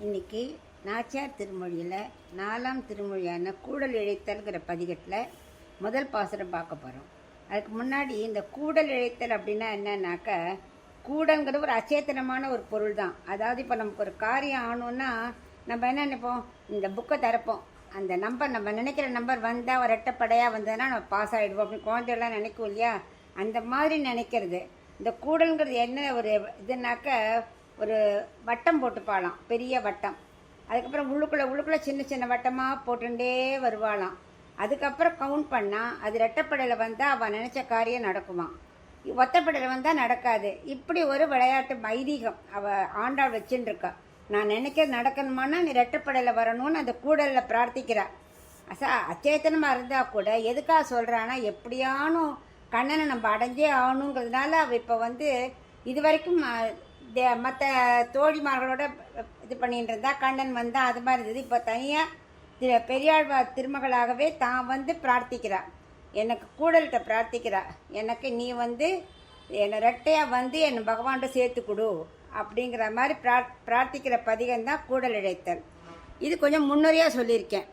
இன்னைக்கு நாச்சியார் திருமொழியில் 4ஆம் திருமொழியான கூடல் இழைத்தல்ங்கிற பதிகத்தில் முதல் பாசுரம் பார்க்க போகிறோம். அதுக்கு முன்னாடி இந்த கூடல் இழைத்தல் அப்படின்னா என்னன்னாக்க, கூடல்ங்கிறது ஒரு அச்சேத்தனமான ஒரு பொருள் தான். அதாவது இப்போ நமக்கு ஒரு காரியம் ஆகணுன்னா நம்ம என்ன நினைப்போம், இந்த புக்கை திறப்போம், அந்த நம்பர் நம்ம நினைக்கிற நம்பர் வந்தால் ஒரு ரெட்டப்படையாக வந்ததுன்னா நம்ம பாஸ் ஆகிடுவோம் அப்படின்னு குழந்தைகள்லாம் நினைக்கும் இல்லையா. அந்த மாதிரி நினைக்கிறது. இந்த கூடல்ங்கிறது என்ன ஒரு இதுனாக்க, ஒரு வட்டம் போட்டுப்பாளாம், பெரிய வட்டம். அதுக்கப்புறம் உள்ளுக்குள்ளே சின்ன சின்ன வட்டமாக போட்டுட்டே வருவாளாம். அதுக்கப்புறம் கவுண்ட் பண்ணால் அது ரெட்டப்படையில் வந்தால் அவள் நினச்ச காரியம் நடக்குமா, ஒத்தப்படையில் வந்தால் நடக்காது. இப்படி ஒரு விளையாட்டு ஐதீகம் அவள் ஆண்டாள் வச்சுன்னு இருக்கா. நான் நினைக்கிறது நடக்கணுமானா நீ ரெட்டப்படையில் வரணும்னு அந்த கூடலில் பிரார்த்திக்கிறா. அச்சேத்தனமாக இருந்தால் கூட எதுக்காக சொல்கிறான்னா, எப்படியானும் கண்ணனை நம்ம அடைஞ்சே ஆகணுங்கிறதுனால அவள் இப்போ இது வரைக்கும் மற்ற தோழிமார்களோட இது பண்ணிட்டு இருந்தா, கண்ணன் வந்தா, அது மாதிரி இருந்தது. இப்போ தனியாக பெரியாழ்வார் திருமகளாகவே தான் பிரார்த்திக்கிறா, எனக்கு கூடல்கிட்ட பிரார்த்திக்கிறா, எனக்கு நீ என்னை ரெட்டையாக என்னை பகவான்கிட்ட சேர்த்து கொடு அப்படிங்கிற மாதிரி பிரார்த்திக்கிற பதிகம் தான் கூடல் இழைத்தல். இது கொஞ்சம் முன்னுரையாக சொல்லியிருக்கேன்.